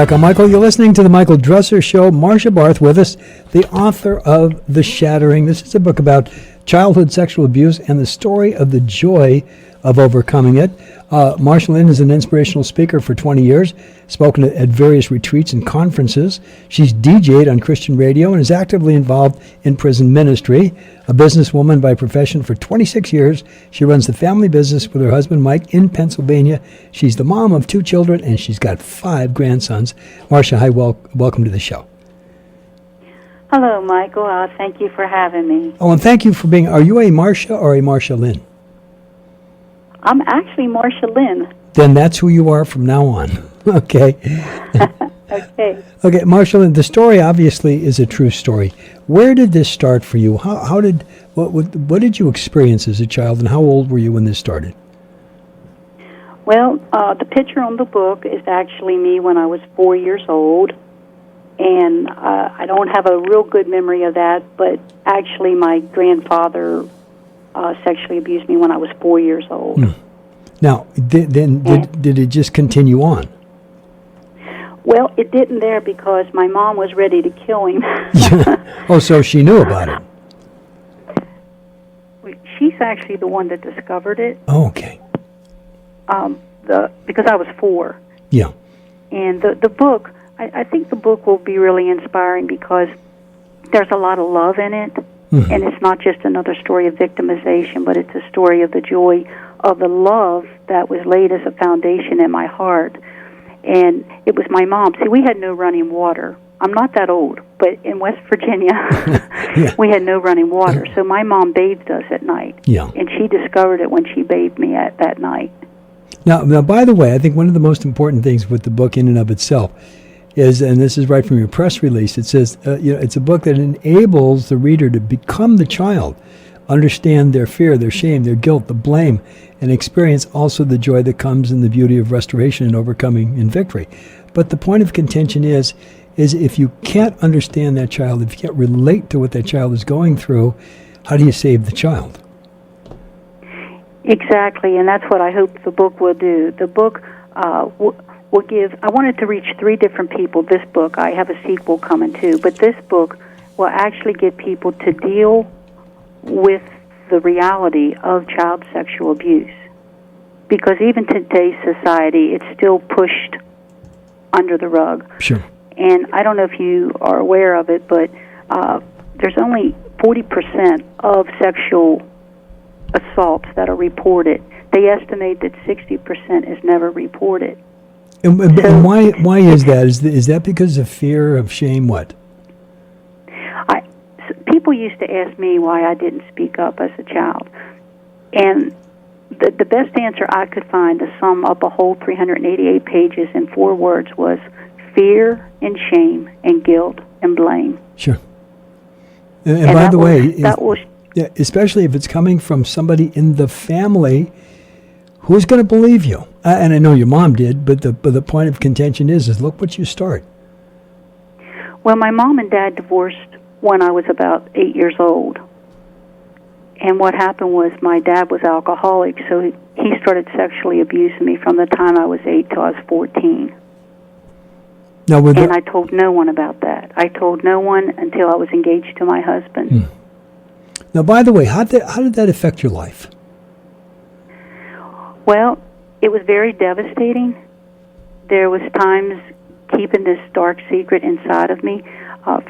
Michael, you're listening to the Michael Dresser Show. Marsha Barth with us, the author of The Shattering. This is a book about childhood sexual abuse and the story of the joy of overcoming it. Marsha Lynn is an inspirational speaker for 20 years, spoken at various retreats and conferences. She's DJ'd on Christian radio and is actively involved in prison ministry. A businesswoman by profession for 26 years, she runs the family business with her husband Mike in Pennsylvania. She's the mom of 2 children and she's got 5 grandsons. Marsha, hi, welcome to the show. Hello, Michael. Thank you for having me. Oh, and thank you for being, are you a Marsha or a Marsha Lynn? I'm actually Marsha Lynn. Then that's who you are from now on. Okay. Okay. Okay, Marsha Lynn, the story obviously is a true story. Where did this start for you? What did you experience as a child, and how old were you when this started? Well, the picture on the book is actually me when I was 4 years old, and I don't have a real good memory of that, but actually my grandfather sexually abused me when I was 4 years old. Now, did it just continue on? Well, it didn't there because my mom was ready to kill him. Oh, so she knew about it. She's actually the one that discovered it. Oh, okay. Because I was 4. Yeah. And the book, I think the book will be really inspiring because there's a lot of love in it. Mm-hmm. And it's not just another story of victimization, but it's a story of the joy of the love that was laid as a foundation in my heart. And it was my mom. See, we had no running water. I'm not that old, but in West Virginia, yeah. We had no running water. So my mom bathed us at night. Yeah. And she discovered it when she bathed me at that night. Now, by the way, I think one of the most important things with the book in and of itself is, and this is right from your press release, it says, it's a book that enables the reader to become the child, understand their fear, their shame, their guilt, the blame, and experience also the joy that comes in the beauty of restoration and overcoming in victory. But the point of contention is if you can't understand that child, if you can't relate to what that child is going through, how do you save the child? Exactly, and that's what I hope the book will do. The book will give, I wanted to reach 3 different people, this book. I have a sequel coming too, but this book will actually get people to deal with the reality of child sexual abuse. Because even today's society, it's still pushed under the rug. Sure. And I don't know if you are aware of it, but there's only 40% of sexual assaults that are reported. They estimate that 60% is never reported. And why is that? Is that because of fear, of shame, what? People used to ask me why I didn't speak up as a child. And the best answer I could find to sum up a whole 388 pages in 4 words was fear and shame and guilt and blame. Sure. And by the way, especially if it's coming from somebody in the family, who's going to believe you? And I know your mom did, but the point of contention is look what you start. Well, my mom and dad divorced when I was about 8 years old. And what happened was my dad was alcoholic, so he started sexually abusing me from the time I was 8 till I was 14. Now, and I told no one about that. I told no one until I was engaged to my husband. Now, by the way, how did that affect your life? Well, it was very devastating. There was times keeping this dark secret inside of me.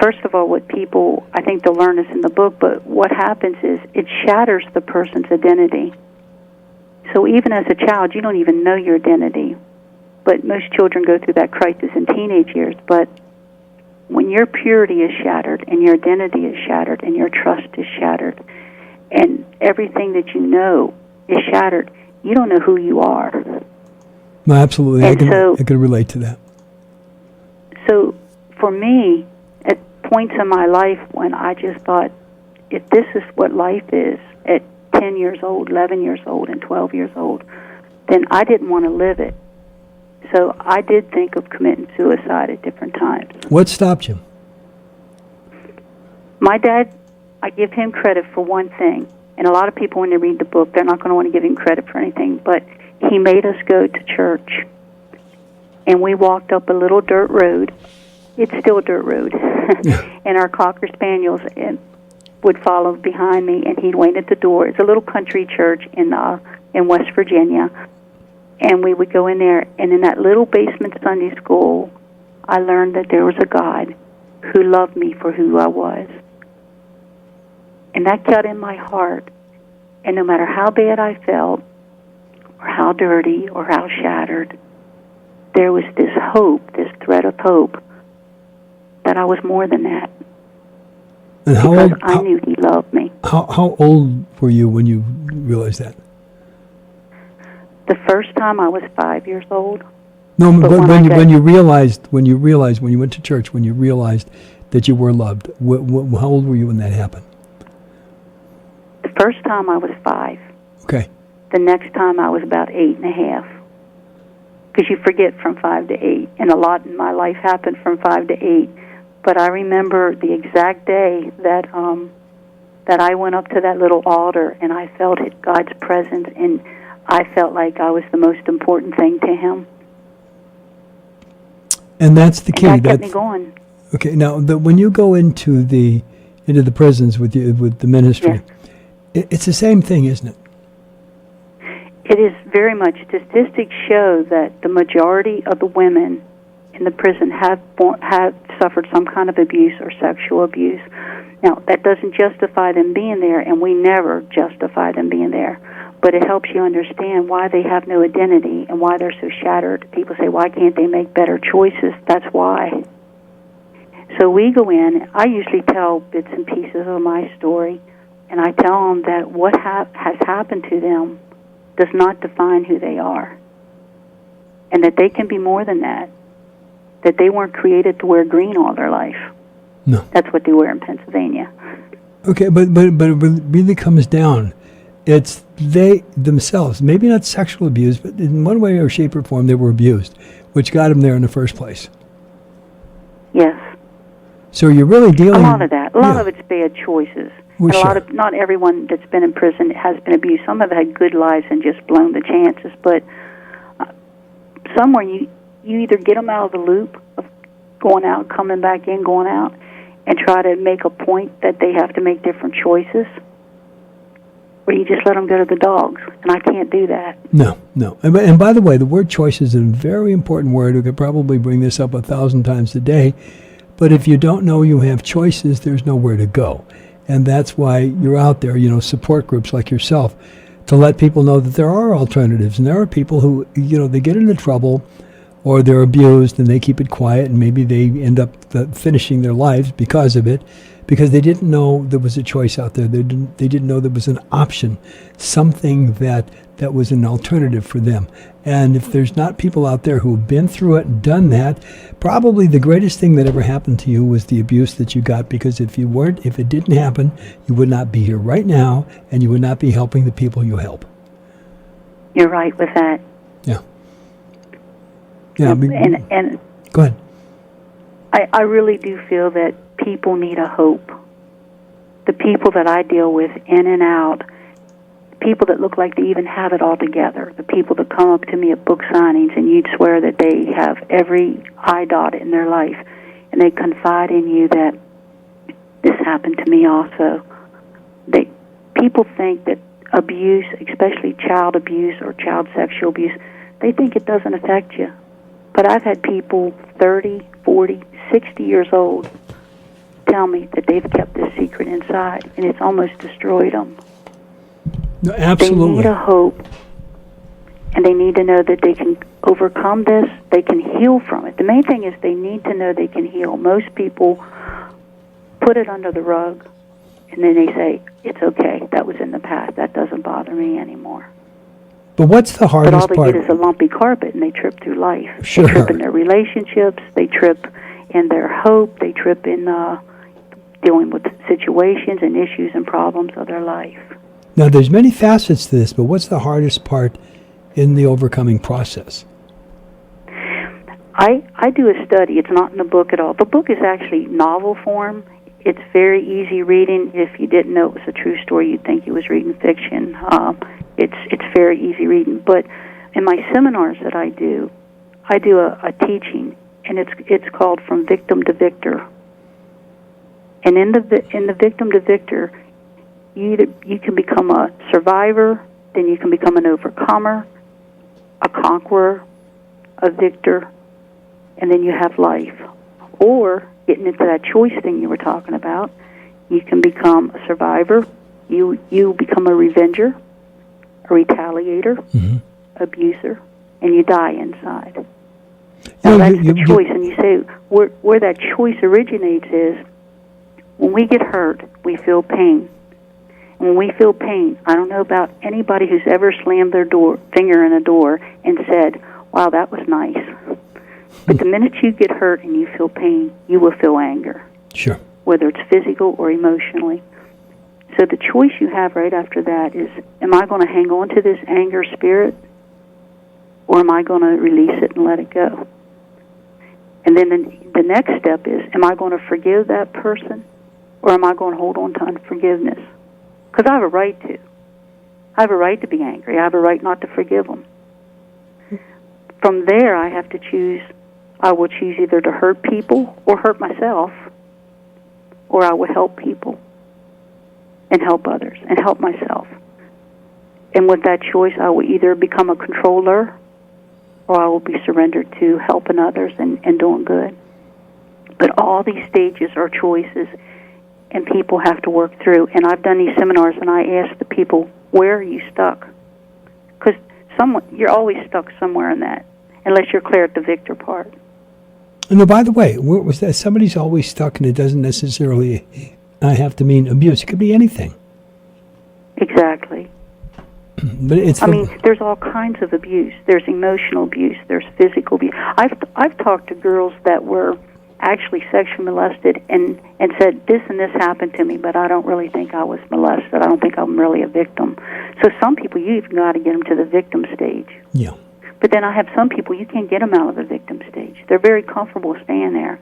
First of all, what people, I think they'll learn this in the book, but what happens is it shatters the person's identity. So even as a child, you don't even know your identity. But most children go through that crisis in teenage years. But when your purity is shattered and your identity is shattered and your trust is shattered and everything that you know is shattered, you don't know who you are. No, absolutely. I can relate to that. So for me, at points in my life when I just thought, if this is what life is at 10 years old, 11 years old, and 12 years old, then I didn't want to live it. So I did think of committing suicide at different times. What stopped you? My dad, I give him credit for one thing. And a lot of people, when they read the book, they're not going to want to give him credit for anything. But he made us go to church. and we walked up a little dirt road. It's still a dirt road. And our Cocker Spaniels would follow behind me, and he'd wait at the door. It's a little country church in West Virginia. And we would go in there, and in that little basement Sunday school, I learned that there was a God who loved me for who I was. And that got in my heart. And no matter how bad I felt, or how dirty, or how shattered, there was this hope, this thread of hope, that I was more than that. And because I knew he loved me. How old were you when you realized that? The first time I was 5 years old. No, but when you realized, when you went to church, when you realized that you were loved, how old were you when that happened? The first time I was 5. Okay. The next time I was about 8.5. Because you forget from 5 to 8, and a lot in my life happened from 5 to 8. But I remember the exact day that I went up to that little altar, and I felt God's presence, and I felt like I was the most important thing to Him. And that's the key. And that kept me going. Okay. Now, when you go into the prisons with the ministry, it's the same thing, isn't it? It is very much. Statistics show that the majority of the women in the prison have suffered some kind of abuse or sexual abuse. Now, that doesn't justify them being there, and we never justify them being there. But it helps you understand why they have no identity and why they're so shattered. People say, why can't they make better choices? That's why. So we go in. I usually tell bits and pieces of my story, and I tell them that what has happened to them does not define who they are, and that they can be more than that, that they weren't created to wear green all their life. No. That's what they wear in Pennsylvania. Okay, but it really comes down. It's they themselves, maybe not sexual abuse, but in one way or shape or form they were abused, which got them there in the first place. Yes. So you're really dealing... A lot of that. A lot of it's bad choices. Well, and a lot of, not everyone that's been in prison has been abused. Some have had good lives and just blown the chances, but somewhere you either get them out of the loop of going out, coming back in, going out, and try to make a point that they have to make different choices, or you just let them go to the dogs, and I can't do that. No. And by the way, the word choice is a very important word. We could probably bring this up 1,000 times a day, but if you don't know you have choices, there's nowhere to go. And that's why you're out there, support groups like yourself, to let people know that there are alternatives, and there are people who, they get into trouble, or they're abused and they keep it quiet, and maybe they end up finishing their lives because of it, because they didn't know there was a choice out there. They didn't know there was an option, something that was an alternative for them. And if there's not people out there who have been through it and done that, probably the greatest thing that ever happened to you was the abuse that you got, because if it didn't happen, you would not be here right now, and you would not be helping the people you help. You're right with that. Yeah. And go ahead. I really do feel that people need a hope. The people that I deal with in and out, people that look like they even have it all together, the people that come up to me at book signings and you'd swear that they have every I dotted in their life, and they confide in you that this happened to me also. People think that abuse, especially child abuse or child sexual abuse, they think it doesn't affect you. But I've had people 30, 40, 60 years old tell me that they've kept this secret inside, and it's almost destroyed them. No, absolutely. They need a hope, and they need to know that they can overcome this, they can heal from it. The main thing is they need to know they can heal. Most people put it under the rug, and then they say, it's okay, that was in the past, that doesn't bother me anymore. But what's the hardest part? But all they get is a lumpy carpet, and they trip through life. Sure. They trip in their relationships, they trip in their hope, they trip in dealing with situations and issues and problems of their life. Now, there's many facets to this, but what's the hardest part in the overcoming process? I do a study. It's not in the book at all. The book is actually novel form. It's very easy reading. If you didn't know it was a true story, you'd think you was reading fiction. It's very easy reading. But in my seminars that I do, I do a teaching, and it's called From Victim to Victor. And in the Victim to Victor, you can become a survivor, then you can become an overcomer, a conqueror, a victor, and then you have life. Or, getting into that choice thing you were talking about, you can become a survivor, you become a revenger, a retaliator, abuser, and you die inside. Now that's the choice, and you say where that choice originates is when we get hurt, we feel pain. And when we feel pain, I don't know about anybody who's ever slammed their finger in a door and said, "Wow, that was nice." But the minute you get hurt and you feel pain, you will feel anger. Sure. Whether it's physical or emotionally. So the choice you have right after that is, am I going to hang on to this anger spirit, or am I going to release it and let it go? And then the next step is, am I going to forgive that person, or am I going to hold on to unforgiveness? Because I have a right to. I have a right to be angry. I have a right not to forgive them. From there, I have to choose. I will choose either to hurt people or hurt myself, or I will help people and help others and help myself. And with that choice, I will either become a controller, or I will be surrendered to helping others and doing good. But all these stages are choices, and people have to work through. And I've done these seminars, and I ask the people, where are you stuck? Because you're always stuck somewhere in that, unless you're clear at the victor part. No, by the way, where was that? Somebody's always stuck, and it doesn't necessarily have to mean abuse. It could be anything. Exactly. But there's all kinds of abuse. There's emotional abuse. There's physical abuse. I've talked to girls that were actually sexually molested and said, this and this happened to me, but I don't really think I was molested. I don't think I'm really a victim. So some people, you've got to get them to the victim stage. Yeah. But then I have some people, you can't get them out of the victim stage. They're very comfortable staying there.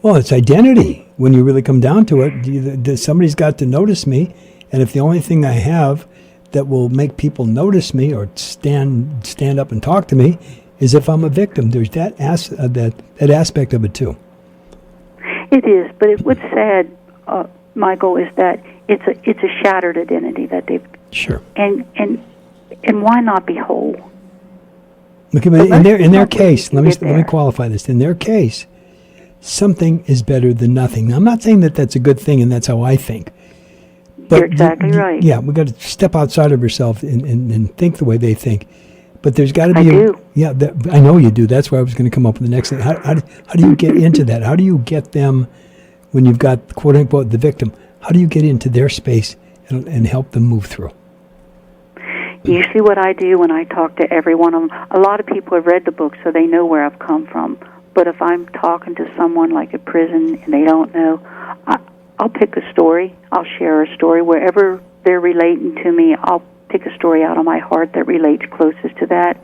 Well, it's identity. When you really come down to it, somebody's got to notice me, and if the only thing I have that will make people notice me or stand up and talk to me is if I'm a victim, there's that aspect of it too. It is, but what's sad, Michael, is that it's a shattered identity that they've. Sure. And why not be whole? Look, in their case, let me qualify this. In their case, something is better than nothing. Now, I'm not saying that that's a good thing, and that's how I think. But you're exactly right. Yeah, we've got to step outside of ourselves and think the way they think. But there's got to be. I do. Yeah, I know you do. That's why I was going to come up with the next thing. How do you get into that? How do you get them, when you've got, quote unquote, the victim, how do you get into their space and help them move through? Usually what I do when I talk to every one of them, a lot of people have read the book, so they know where I've come from. But if I'm talking to someone like at prison and they don't know, I'll pick a story. I'll share a story. Wherever they're relating to me, I'll pick a story out of my heart that relates closest to that,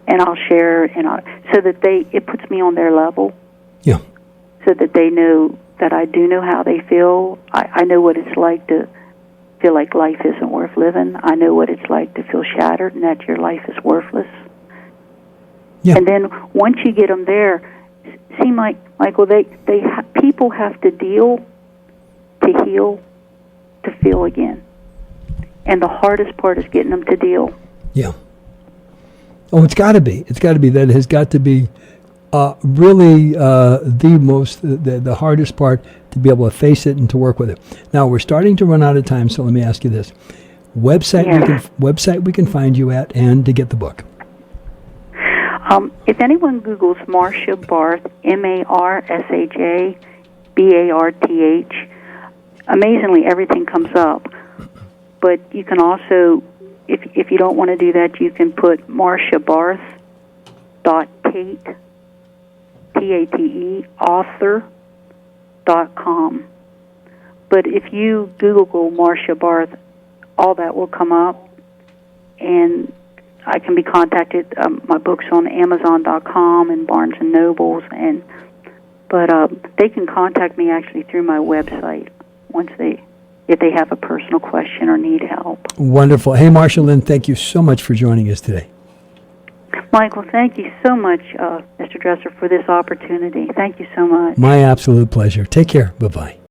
and I'll share, so that it puts me on their level. Yeah. So that they know that I do know how they feel. I know what it's like to feel like life isn't worth living. I know what it's like to feel shattered and that your life is worthless. Yeah. And then once you get them there, see, Michael, people have to deal to heal to feel again. And the hardest part is getting them to deal. Yeah. Oh, it's got to be. It's got to be. That has got to be really the hardest part, to be able to face it and to work with it. Now, we're starting to run out of time, so let me ask you this. Website we can find you at, and to get the book. If anyone Googles Marsha Barth, MARSHA amazingly everything comes up. But you can also, if you don't want to do that, you can put marshabarth.tate, Tate, author.com. But if you Google Marsha Barth, all that will come up, and I can be contacted. My book's on Amazon.com and Barnes and Nobles, but they can contact me actually through my website if they have a personal question or need help. Wonderful. Hey, Marsha Lynn, thank you so much for joining us today. Michael, thank you so much, Mr. Dresser, for this opportunity. Thank you so much. My absolute pleasure. Take care. Bye-bye.